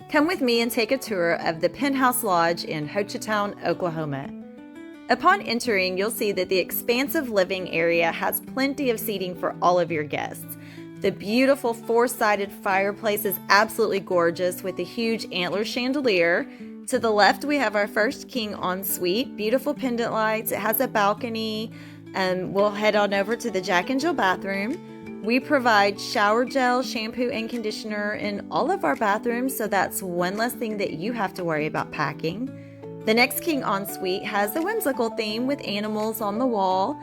Come with me and take a tour of the Pinhouse Lodge in Hochatown, Oklahoma. Upon entering, you'll see that the expansive living area has plenty of seating for all of your guests. The beautiful four-sided fireplace is absolutely gorgeous with a huge antler chandelier. To the left, we have our first king ensuite, beautiful pendant lights. It has a balcony. We'll head on over to the Jack and Jill bathroom. We provide shower gel, shampoo, and conditioner in all of our bathrooms, so that's one less thing that you have to worry about packing. The next king ensuite has a whimsical theme with animals on the wall.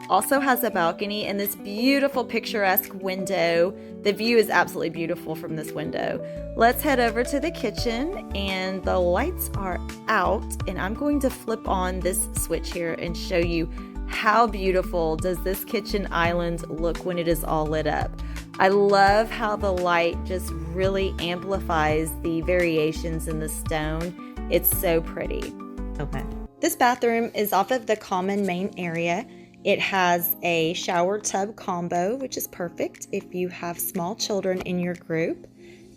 Also has a balcony and this beautiful picturesque window. The view is absolutely beautiful from this window. Let's head over to the kitchen, and the lights are out, and I'm going to flip on this switch here and show you how beautiful does this kitchen island look when it is all lit up. I love how the light just really amplifies the variations in the stone. It's so pretty. Okay. This bathroom is off of the common main area. It has a shower tub combo, which is perfect if you have small children in your group.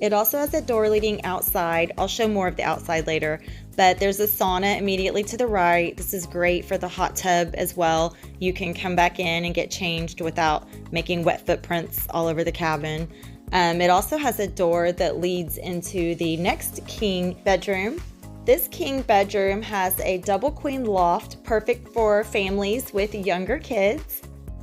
It also has a door leading outside. I'll show more of the outside later, but there's a sauna immediately to the right. This is great for the hot tub as well. You can come back in and get changed without making wet footprints all over the cabin. It also has a door that leads into the next king bedroom. This king bedroom has a double queen loft, perfect for families with younger kids.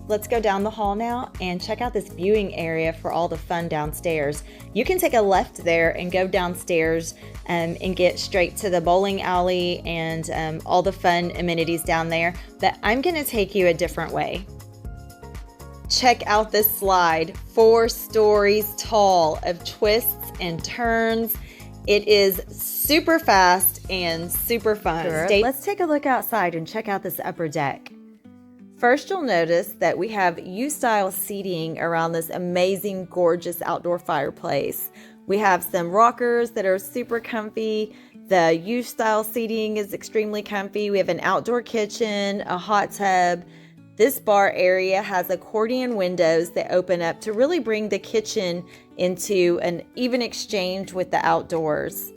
Let's go down the hall now and check out this viewing area for all the fun downstairs. You can take a left there and go downstairs and get straight to the bowling alley and all the fun amenities down there, but I'm gonna take you a different way. Check out this slide, 4 stories tall of twists and turns. It is super fast and super fun. Sure. Let's take a look outside and check out this upper deck. First, you'll notice that we have U-style seating around this amazing, gorgeous outdoor fireplace. We have some rockers that are super comfy. The U-style seating is extremely comfy. We have an outdoor kitchen, a hot tub. This bar area has accordion windows that open up to really bring the kitchen into an even exchange with the outdoors.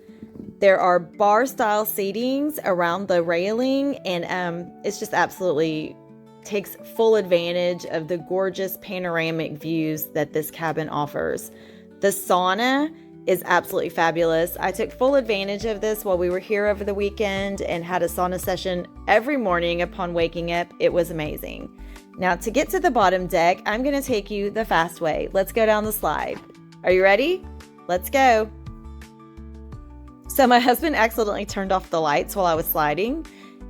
There are bar-style seatings around the railing, and it's just absolutely takes full advantage of the gorgeous panoramic views that this cabin offers. The sauna is absolutely fabulous. I took full advantage of this while we were here over the weekend and had a sauna session every morning upon waking up. It was amazing. Now, to get to the bottom deck, I'm going to take you the fast way. Let's go down the slide. Are you ready? Let's go. So my husband accidentally turned off the lights while I was sliding,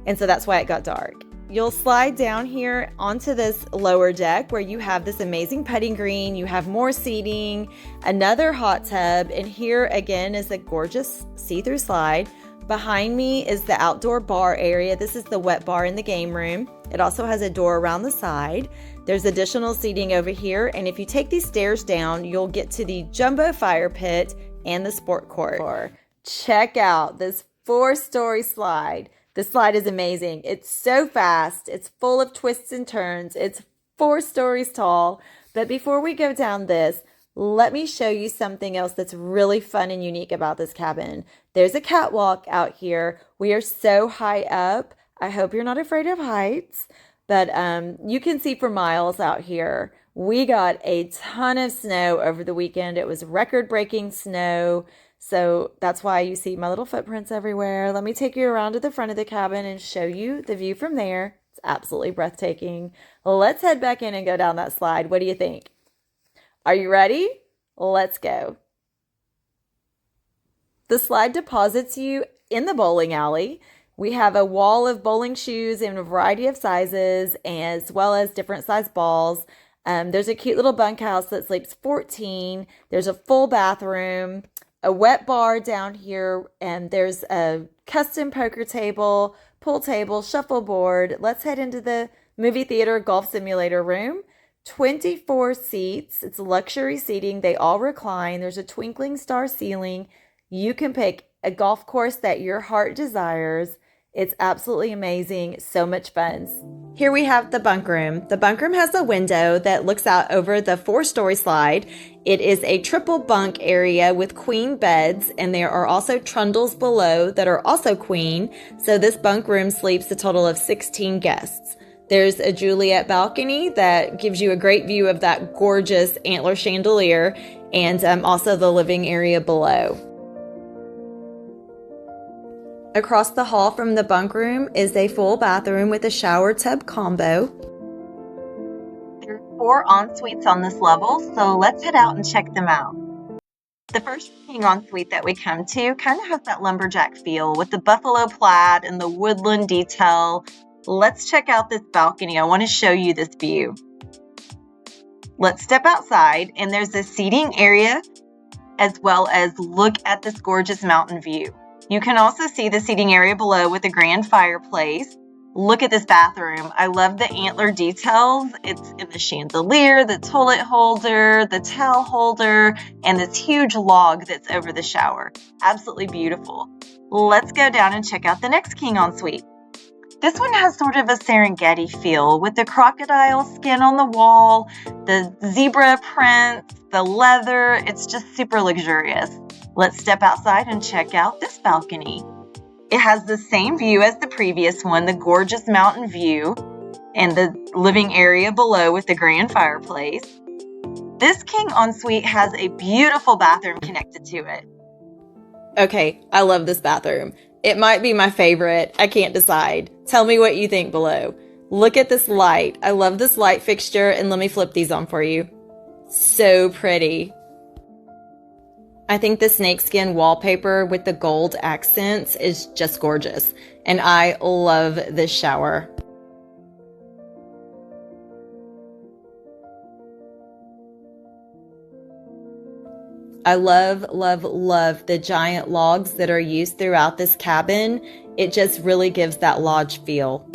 and so that's why it got dark. You'll slide down here onto this lower deck where you have this amazing putting green, you have more seating, another hot tub, and here again is a gorgeous see-through slide. Behind me is the outdoor bar area. This is the wet bar in the game room. It also has a door around the side. There's additional seating over here, and if you take these stairs down, you'll get to the jumbo fire pit and the sport court. Check out this 4-story slide. The slide is amazing. It's so fast. It's full of twists and turns. It's 4 stories tall. But before we go down this, let me show you something else that's really fun and unique about this cabin. There's a catwalk out here. We are so high up. I hope you're not afraid of heights, but you can see for miles out here. We got a ton of snow over the weekend. It was record-breaking snow. So that's why you see my little footprints everywhere. Let me take you around to the front of the cabin and show you the view from there. It's absolutely breathtaking. Let's head back in and go down that slide. What do you think? Are you ready? Let's go. The slide deposits you in the bowling alley. We have a wall of bowling shoes in a variety of sizes, as well as different size balls. There's a cute little bunkhouse that sleeps 14. There's a full bathroom, a wet bar down here, and there's a custom poker table, pool table, shuffleboard. Let's head into the movie theater golf simulator room. 24 seats. It's luxury seating. They all recline. There's a twinkling star ceiling. You can pick a golf course that your heart desires. It's absolutely amazing. So much fun. Here we have the bunk room. The bunk room has a window that looks out over the 4-story slide. It is a triple bunk area with queen beds, and there are also trundles below that are also queen. So this bunk room sleeps a total of 16 guests. There's a Juliet balcony that gives you a great view of that gorgeous antler chandelier, and also the living area below. Across the hall from the bunk room is a full bathroom with a shower tub combo. There are 4 en-suites on this level, so let's head out and check them out. The first king ensuite that we come to kind of has that lumberjack feel with the buffalo plaid and the woodland detail. Let's check out this balcony. I want to show you this view. Let's step outside, and there's a seating area as well as look at this gorgeous mountain view. You can also see the seating area below with a grand fireplace. Look at this bathroom. I love the antler details. It's in the chandelier, the toilet holder, the towel holder, and this huge log that's over the shower. Absolutely beautiful. Let's go down and check out the next king ensuite. This one has sort of a Serengeti feel with the crocodile skin on the wall, the zebra prints, the leather. It's just super luxurious. Let's step outside and check out this balcony. It has the same view as the previous one, the gorgeous mountain view and the living area below with the grand fireplace. This king ensuite has a beautiful bathroom connected to it. Okay, I love this bathroom. It might be my favorite. I can't decide. Tell me what you think below. Look at this light. I love this light fixture, and let me flip these on for you. So pretty. I think the snakeskin wallpaper with the gold accents is just gorgeous, and I love this shower. I love, love, love the giant logs that are used throughout this cabin. It just really gives that lodge feel.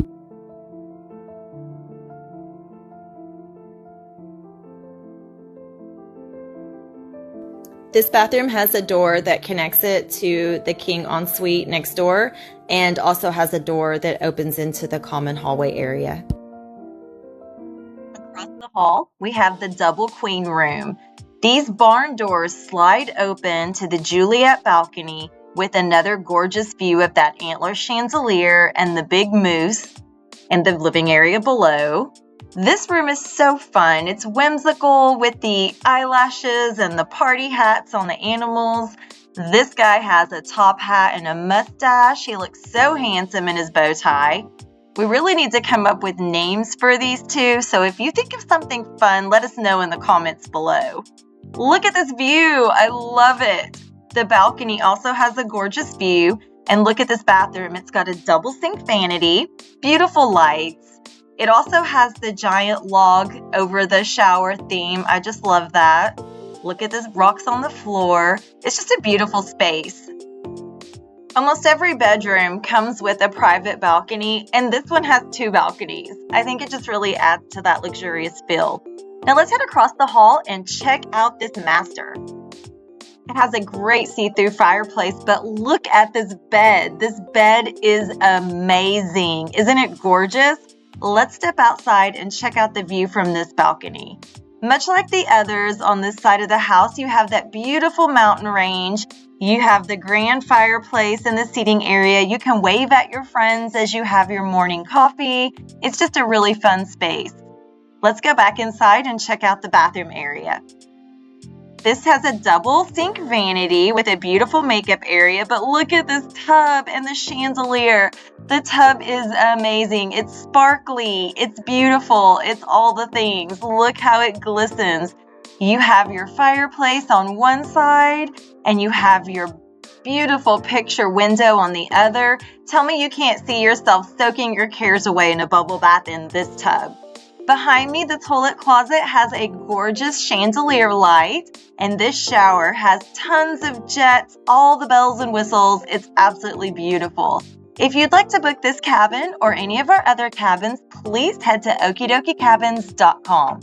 This bathroom has a door that connects it to the king ensuite next door, and also has a door that opens into the common hallway area. Across the hall, we have the double queen room. These barn doors slide open to the Juliet balcony with another gorgeous view of that antler chandelier and the big moose and the living area below. This room is so fun. It's whimsical with the eyelashes and the party hats on the animals. This guy has a top hat and a mustache. He looks so handsome in his bow tie. We really need to come up with names for these two, so if you think of something fun, let us know in the comments below. Look at this view. I love it. The balcony also has a gorgeous view, and look at this bathroom. It's got a double sink vanity, beautiful lights. It also has the giant log over the shower theme. I just love that. Look at this rocks on the floor. It's just a beautiful space. Almost every bedroom comes with a private balcony, and this one has 2 balconies. I think it just really adds to that luxurious feel. Now let's head across the hall and check out this master. It has a great see-through fireplace, but look at this bed. This bed is amazing. Isn't it gorgeous? Let's step outside and check out the view from this balcony. Much like the others on this side of the house, you have that beautiful mountain range. You have the grand fireplace in the seating area. You can wave at your friends as you have your morning coffee. It's just a really fun space. Let's go back inside and check out the bathroom area. This has a double sink vanity with a beautiful makeup area, but look at this tub and the chandelier. The tub is amazing. It's sparkly, it's beautiful, it's all the things. Look how it glistens. You have your fireplace on one side, and you have your beautiful picture window on the other. Tell me you can't see yourself soaking your cares away in a bubble bath in this tub. Behind me, the toilet closet has a gorgeous chandelier light, and this shower has tons of jets, all the bells and whistles. It's absolutely beautiful. If you'd like to book this cabin or any of our other cabins, please head to OkieDokeyCabins.com.